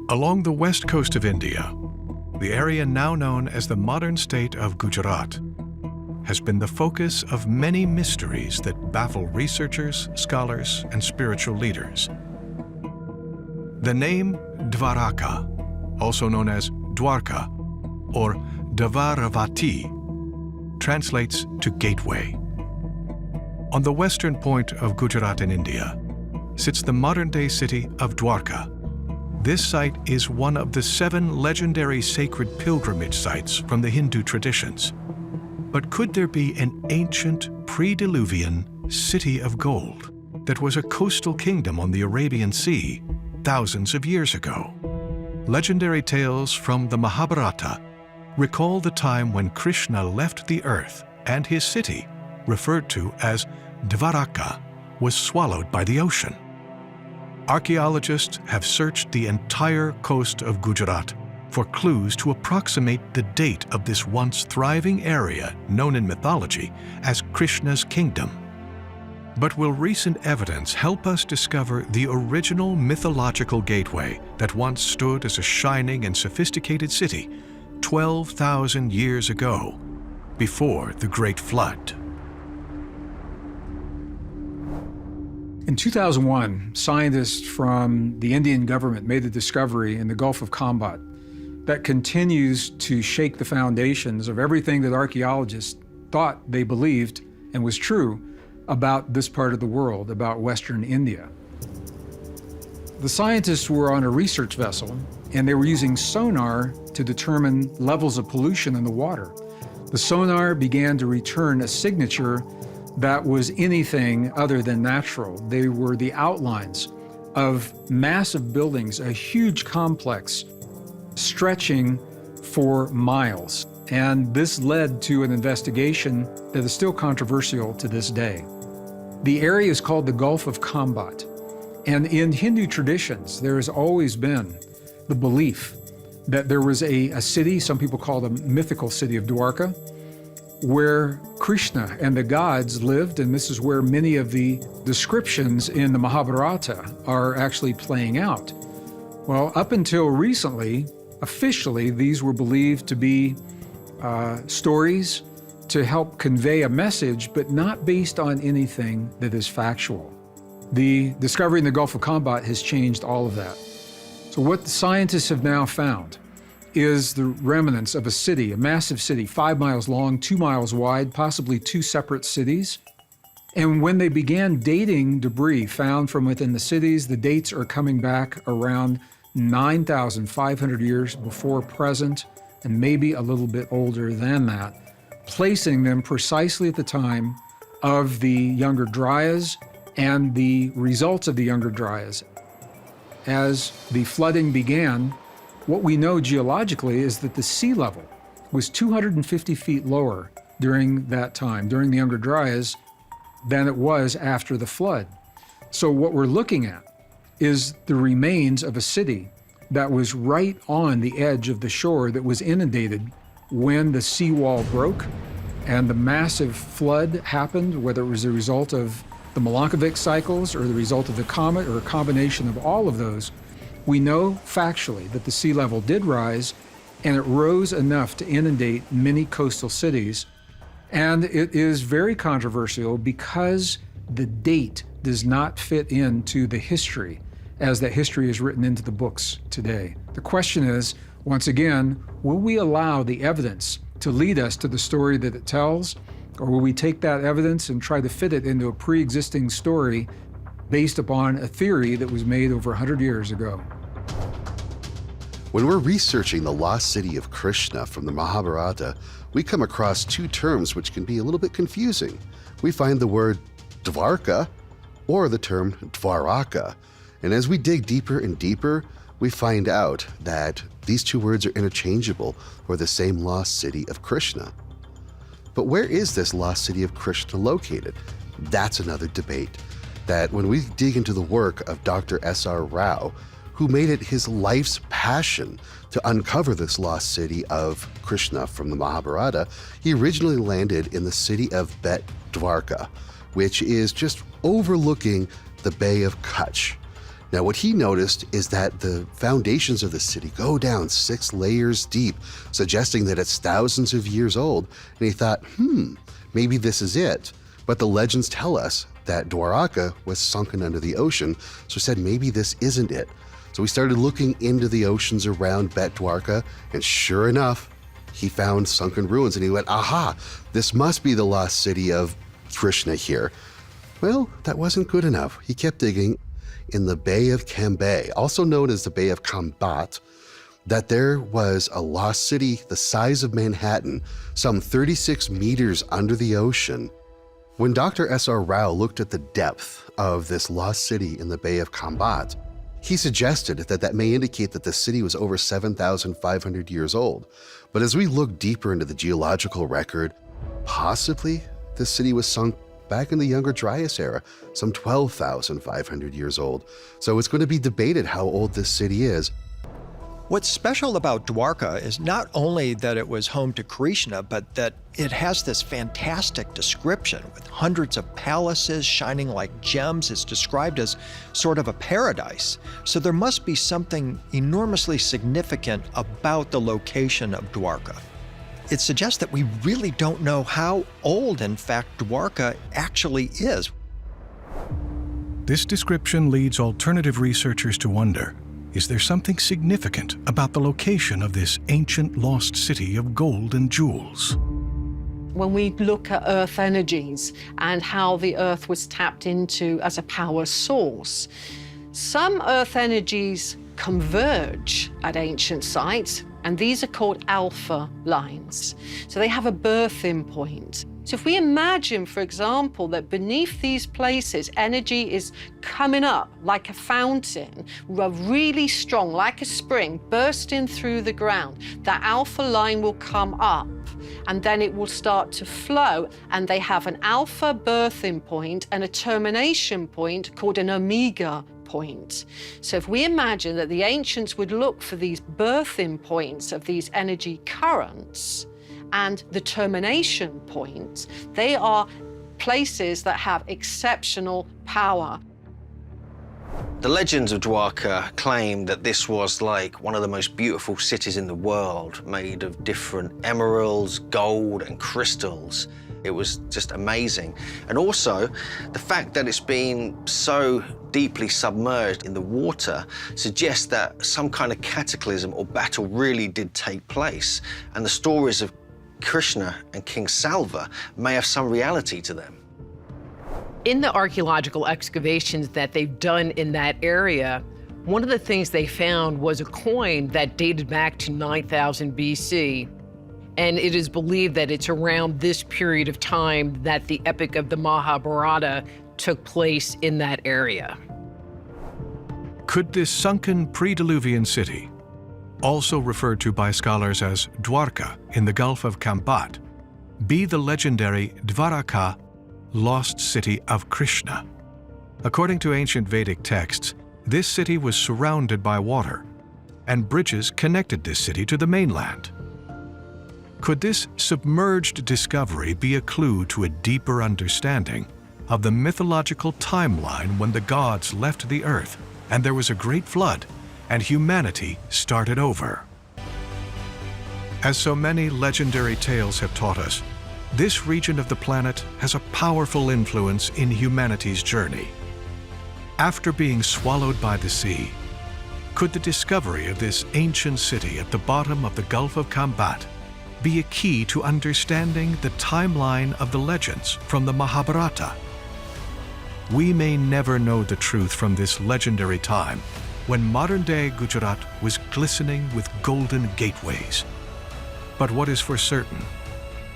Along the west coast of India, the area now known as the modern state of Gujarat has been the focus of many mysteries that baffle researchers, scholars, and spiritual leaders. The name Dwarka, also known as Dwarka or Dvaravati, translates to gateway. On the western point of Gujarat in India sits the modern-day city of Dwarka. This site is one of the 7 legendary sacred pilgrimage sites from the Hindu traditions. But could there be an ancient, pre-Diluvian city of gold that was a coastal kingdom on the Arabian Sea thousands of years ago? Legendary tales from the Mahabharata recall the time when Krishna left the earth and his city, referred to as Dvaraka, was swallowed by the ocean. Archaeologists have searched the entire coast of Gujarat for clues to approximate the date of this once thriving area known in mythology as Krishna's kingdom. But will recent evidence help us discover the original mythological gateway that once stood as a shining and sophisticated city 12,000 years ago, before the Great Flood? In 2001, scientists from the Indian government made a discovery in the Gulf of Khambhat that continues to shake the foundations of everything that archaeologists thought they believed and was true about this part of the world, about Western India. The scientists were on a research vessel, and they were using sonar to determine levels of pollution in the water. The sonar began to return a signature that was anything other than natural. They were the outlines of massive buildings, a huge complex stretching for miles. And this led to an investigation that is still controversial to this day. The area is called the Gulf of Khambhat. And in Hindu traditions, there has always been the belief that there was a city, some people call the mythical city of Dwarka, where Krishna and the gods lived, and this is where many of the descriptions in the Mahabharata are actually playing out. Well, up until recently, officially, these were believed to be stories to help convey a message, but not based on anything that is factual. The discovery in the Gulf of Khambhat has changed all of that. So what the scientists have now found is the remnants of a city, a massive city, 5 miles long, 2 miles wide, possibly 2 separate cities. And when they began dating debris found from within the cities, the dates are coming back around 9,500 years before present, and maybe a little bit older than that, placing them precisely at the time of the Younger Dryas and the results of the Younger Dryas. As the flooding began, what we know geologically is that the sea level was 250 feet lower during that time, during the Younger Dryas, than it was after the flood. So what we're looking at is the remains of a city that was right on the edge of the shore that was inundated when the seawall broke and the massive flood happened, whether it was a result of the Milankovitch cycles or the result of the comet or a combination of all of those. We know factually that the sea level did rise, and it rose enough to inundate many coastal cities. And it is very controversial because the date does not fit into the history as that history is written into the books today. The question is, once again, will we allow the evidence to lead us to the story that it tells, or will we take that evidence and try to fit it into a pre-existing story based upon a theory that was made over 100 years ago? When we're researching the lost city of Krishna from the Mahabharata, we come across 2 terms which can be a little bit confusing. We find the word Dvarka or the term Dvaraka. And as we dig deeper and deeper, we find out that these 2 words are interchangeable for the same lost city of Krishna. But where is this lost city of Krishna located? That's another debate that when we dig into the work of Dr. S.R. Rao, who made it his life's passion to uncover this lost city of Krishna from the Mahabharata, he originally landed in the city of Bet Dwarka, which is just overlooking the Bay of Kutch. Now, what he noticed is that the foundations of the city go down 6 layers deep, suggesting that it's thousands of years old. And he thought, maybe this is it. But the legends tell us that Dwarka was sunken under the ocean, so he said maybe this isn't it. So he started looking into the oceans around Bet Dwarka, and sure enough, he found sunken ruins, and he went, aha, this must be the lost city of Krishna here. Well, that wasn't good enough. He kept digging. In the Bay of Khambhat, also known as the Bay of Khambhat, that there was a lost city the size of Manhattan, some 36 meters under the ocean. When Dr. S.R. Rao looked at the depth of this lost city in the Bay of Khambhat, he suggested that that may indicate that the city was over 7,500 years old. But as we look deeper into the geological record, possibly this city was sunk back in the Younger Dryas era, some 12,500 years old. So it's going to be debated how old this city is. What's special about Dwarka is not only that it was home to Krishna, but that it has this fantastic description with hundreds of palaces shining like gems. It's described as sort of a paradise. So there must be something enormously significant about the location of Dwarka. It suggests that we really don't know how old, in fact, Dwarka actually is. This description leads alternative researchers to wonder, is there something significant about the location of this ancient lost city of gold and jewels? When we look at Earth energies and how the Earth was tapped into as a power source, some Earth energies converge at ancient sites, and these are called alpha lines. So they have a birthing point. So if we imagine, for example, that beneath these places, energy is coming up like a fountain, really strong, like a spring, bursting through the ground, that alpha line will come up, and then it will start to flow, and they have an alpha birthing point and a termination point called an omega point. So if we imagine that the ancients would look for these birthing points of these energy currents and the termination points, they are places that have exceptional power. The legends of Dwarka claim that this was like one of the most beautiful cities in the world, made of different emeralds, gold, and crystals. It was just amazing. And also, the fact that it's been so deeply submerged in the water suggests that some kind of cataclysm or battle really did take place. And the stories of Krishna and King Salva may have some reality to them. In the archaeological excavations that they've done in that area, one of the things they found was a coin that dated back to 9,000 BC. And it is believed that it's around this period of time that the epic of the Mahabharata took place in that area. Could this sunken pre-Diluvian city, also referred to by scholars as Dwarka in the Gulf of Khambhat, be the legendary Dwarka, lost city of Krishna? According to ancient Vedic texts, this city was surrounded by water, and bridges connected this city to the mainland. Could this submerged discovery be a clue to a deeper understanding of the mythological timeline when the gods left the earth and there was a great flood and humanity started over? As so many legendary tales have taught us, this region of the planet has a powerful influence in humanity's journey. After being swallowed by the sea, could the discovery of this ancient city at the bottom of the Gulf of Khambhat be a key to understanding the timeline of the legends from the Mahabharata? We may never know the truth from this legendary time when modern-day Gujarat was glistening with golden gateways. But what is for certain,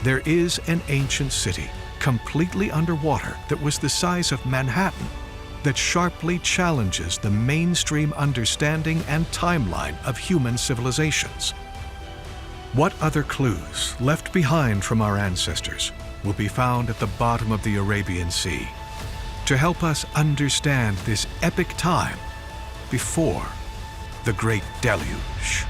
there is an ancient city completely underwater that was the size of Manhattan that sharply challenges the mainstream understanding and timeline of human civilizations. What other clues left behind from our ancestors will be found at the bottom of the Arabian Sea to help us understand this epic time before the Great Deluge?